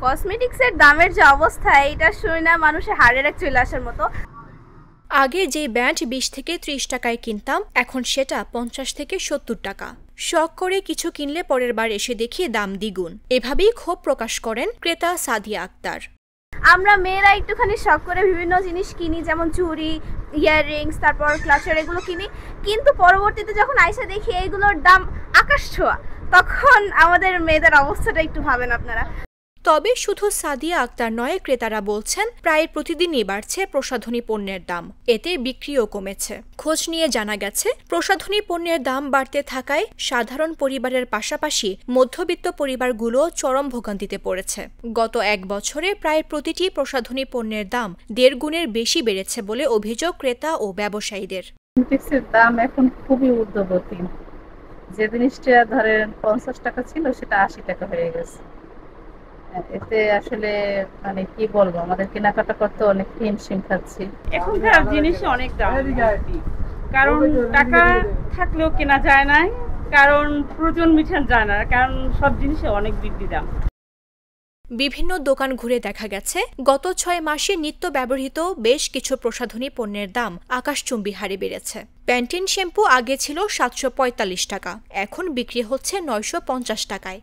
কসমেটিক্সের দামের যে অবস্থা এটা শুনে না মানুষের হার্টের এক চলে আসার মতো। আগে যে ব্যান্ড 20 থেকে 30 টাকায় কিনতাম এখন সেটা 50 থেকে 70 টাকা। শখ করে কিছু কিনলে পরের বার এসে দেখি দাম দ্বিগুণ। এভাবেই ক্ষোভ প্রকাশ করেন ক্রেতা সাদিয়া আক্তার। আমরা মেয়েরা একটুখানি শখ করে বিভিন্ন জিনিস কিনি, যেমন চুড়ি, ইয়াররিংস, তারপর ক্লাচার, এগুলো কিনি, কিন্তু পরবর্তীতে যখন আইসা দেখি এগুলোর দাম আকাশ ছোঁয়া, তখন আমাদের মেয়েদের অবস্থাটা একটু ভাবেন আপনারা। তবে শুধু সাদিয়া আক্তার নয়, ক্রেতারা বলছেন প্রায় প্রতিদিনই বাড়ছে প্রসাধনী পণ্যের দাম, এতে বিক্রিও কমেছে। খোঁজ নিয়ে জানা গেছে প্রসাধনী পণ্যের দাম বাড়তে থাকায় সাধারণ পরিবারের পাশাপাশি মধ্যবিত্ত পরিবারগুলো চরম ভোগান্তিতে পড়েছে। গত 1 বছরে প্রায় প্রতিটি প্রসাধনী পণ্যের দাম 1.5 গুণের বেশি বেড়েছে বলে অভিযোগ ক্রেতা ও ব্যবসায়ীদের। কসমেটিক্সের দাম এখন খুবই ঊর্ধ্বগতি। যে জিনিসটা ধরেন 50 টাকা ছিল সেটা 80 টাকা হয়ে গেছে। এতে আসলে মানে কি বলবো, আমাদের কেনাকাটা করতে অনেক হিমশিম খাচ্ছি। এখনকার জিনিস অনেক দাম, কারণ টাকা থাকলেও কেনা যায় না, কারণ প্রয়োজন মিটান যায় না, কারণ সব জিনিসে অনেক বৃদ্ধি দাম। বিভিন্ন দোকান ঘুরে দেখা গেছে গত 6 মাসে নিত্য ব্যবহৃত বেশ কিছু প্রসাধনী পণ্যের দাম আকাশচুম্বী হারে বেড়েছে। প্যান্টিন শ্যাম্পু আগে ছিল 745 টাকা, এখন বিক্রি হচ্ছে 950 টাকায়।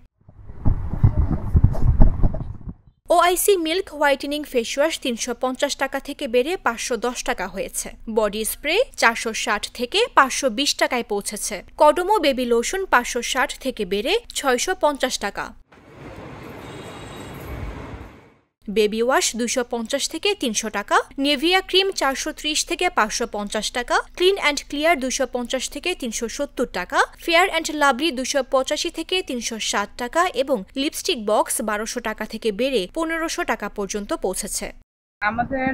ওআইসি মিল্ক হোয়াইটেনিং ফেসওয়াশ 350 টাকা থেকে বেড়ে 510 টাকা হয়েছে। বডি স্প্রে 460 থেকে 520 টাকায় পৌঁছেছে। কডোমো বেবি লোশন 560 থেকে বেড়ে 650 টাকা। বেবি ওয়াশ 250 থেকে 300 টাকা, নেভিয়া ক্রিম 430 থেকে 550 টাকা, ক্লিন অ্যান্ড ক্লিয়ার 250 থেকে 370 টাকা, ফেয়ার অ্যান্ড লাভলি 285 থেকে 360 টাকা এবং লিপস্টিক বক্স 1200 টাকা থেকে বেড়ে 1500 টাকা পর্যন্ত পৌঁছেছে। আমাদের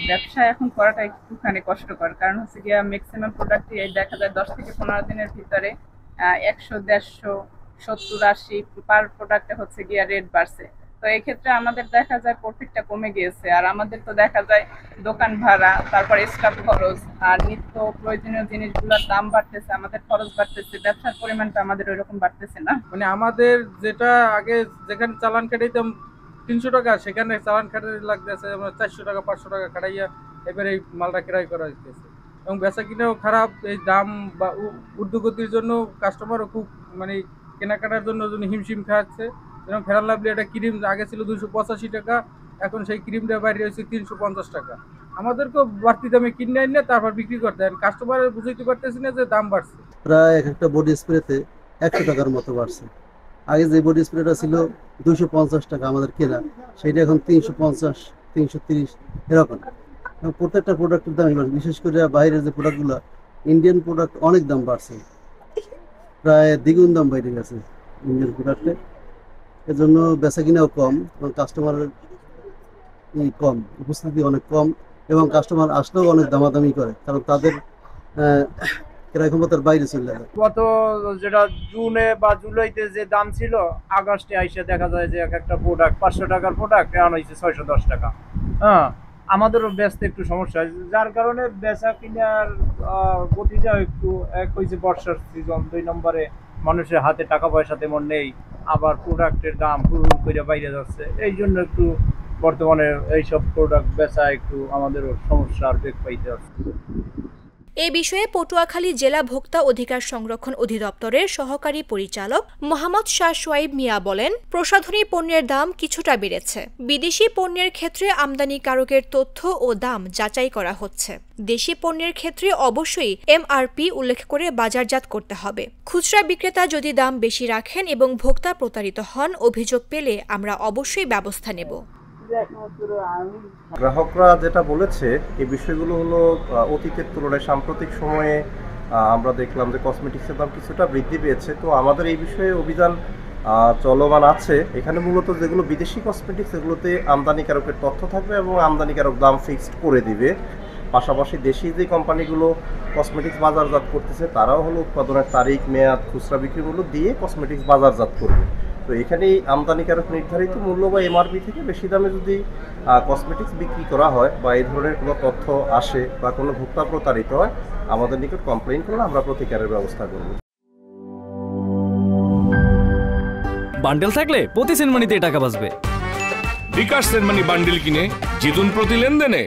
ব্যবসা এখন করাটা একটুখানি কষ্টকর, কারণ হচ্ছে গিয়া ম্যাক্সিমাম প্রোডাক্টই দেখা যায় 10 থেকে 15 দিনের ভিতরে 100, 150, 70, 80 পার প্রোডাক্টে হচ্ছে গিয়া রেট বাড়ছে। তো এই ক্ষেত্রে আমাদের দেখা যায় প্রফিটটা কমে গিয়েছে, আর আমাদের তো দেখা যায় দোকান ভাড়া, তারপর স্টাফ খরচ আর নিত্য প্রয়োজনীয় জিনিসগুলোর দাম বাড়তেছে, আমাদের খরচ বাড়তেছে, ব্যবসার পরিমাণটা আমাদের ওইরকম বাড়তেছে না। মানে আমাদের যেটা আগে যেখানে চালান কাটাইতাম 300 টাকা, সেখানে চালান কাটাতে লাগতেছে 400 টাকা 500 টাকা কাটাইয়া এবারে এই মালটা ক্রয় করা হইতেছে, এবং বেচা কিনাও খারাপ। এই দাম বা ঊর্ধ্বগতির জন্য কাস্টমারও খুব মানে কেনাকাটার জন্য হিমশিম খাচ্ছে। যেমন ফেয়ার লাভলি একটা ক্রিম আগে ছিল 285 টাকা, এখন সেই ক্রিমটা বাইরে হয়েছে 350 টাকা। আমাদেরকেও বাড়তি দামে কিনে আনিয়ে তারপর বিক্রি করতে হয়, কাস্টমার বুঝতে পারতেছি না যে দাম বাড়ছে। প্রায় একটা বডি স্প্রেতে 100 টাকার মতো বাড়ছে। আগে যে বডি স্প্রেটা ছিল 250 টাকা আমাদের কেনা, সেটা এখন 350, 330 এরকম। প্রত্যেকটা প্রোডাক্টের দাম বাড়ছে, বিশেষ করে বাইরের যে প্রোডাক্টগুলো, ইন্ডিয়ান প্রোডাক্ট অনেক দাম বাড়ছে, প্রায় দ্বিগুণ দাম বাইরে গেছে ইন্ডিয়ান প্রোডাক্টে। এজন্য বেচা কিনাও কম এবং কাস্টমারের কম, উপস্থিতি অনেক কম, এবং কাস্টমার আসলেও অনেক দামাদামি করে, কারণ তাদের ক্রয় ক্ষমতার বাইরে চলে যায়। গত যেটা জুনে বা জুলাইতে যে দাম ছিল, আগস্টে আইসে দেখা যায় যে একটা প্রোডাক্ট 500 টাকার প্রোডাক্ট এখন হয়েছে 610 টাকা। হ্যাঁ, আমাদেরও বেচতে একটু সমস্যা হয়, যার কারণে বেচা কিনার গতিটা একটু, এক হয়েছে বর্ষার সিজন, 2 নম্বরে মানুষের হাতে টাকা পয়সা তেমন নেই, আবার প্রোডাক্টের দাম হুড় করে বাইরে যাচ্ছে, এই জন্য একটু বর্তমানে এইসব প্রোডাক্ট বেচা একটু আমাদেরও সমস্যার বেগ পাইতে হচ্ছে। এ বিষয়ে পটুয়াখালী জেলা ভোক্তা অধিকার সংরক্ষণ অধিদপ্তরের সহকারী পরিচালক মোহাম্মদ শাহ সোয়াইব মিয়া বলেন, প্রসাধনী পণ্যের দাম কিছুটা বেড়েছে। বিদেশি পণ্যের ক্ষেত্রে আমদানিকারকের তথ্য ও দাম যাচাই করা হচ্ছে। দেশি পণ্যের ক্ষেত্রে অবশ্যই এমআরপি উল্লেখ করে বাজারজাত করতে হবে। খুচরা বিক্রেতা যদি দাম বেশি রাখেন এবং ভোক্তা প্রতারিত হন, অভিযোগ পেলে আমরা অবশ্যই ব্যবস্থা নেব। গ্রাহকরা যেটা বলেছে এই বিষয়গুলো হলো অতীতের তুলনায় সাম্প্রতিক সময়ে আমরা দেখলাম যে কসমেটিক্সের দাম কিছুটা বৃদ্ধি পেয়েছে। তো আমাদের এই বিষয়ে অভিযান চলমান আছে। এখানে মূলত যেগুলো বিদেশি কসমেটিক্স, এগুলোতে আমদানিকারকের তথ্য থাকবে এবং আমদানিকারক দাম ফিক্সড করে দিবে। পাশাপাশি দেশি যে কোম্পানিগুলো কসমেটিক্স বাজারজাত করতেছে তারাও হলো উৎপাদনের তারিখ, মেয়াদ, খুচরা বিক্রি মূল্য দিয়ে কসমেটিক্স বাজারজাত করবে। তো এখানে আমদানিকারক নির্ধারিত মূল্য বা এমআরপি থেকে বেশি দামে যদি কসমেটিক্স বিক্রি করা হয় বা এই ধরনের কোনো তথ্য আসে বা কোনো ভোক্তা প্রতারিত হয়, আমাদের নিকট কমপ্লেইন করলে আমরা প্রতিকারের ব্যবস্থা করব। বান্ডেল থাকলে প্রতি সেনমানিতে টাকা বাঁচবে। বিকাশ সেনমানি বান্ডিল কিনে জিতুন প্রতি লেনদেনে।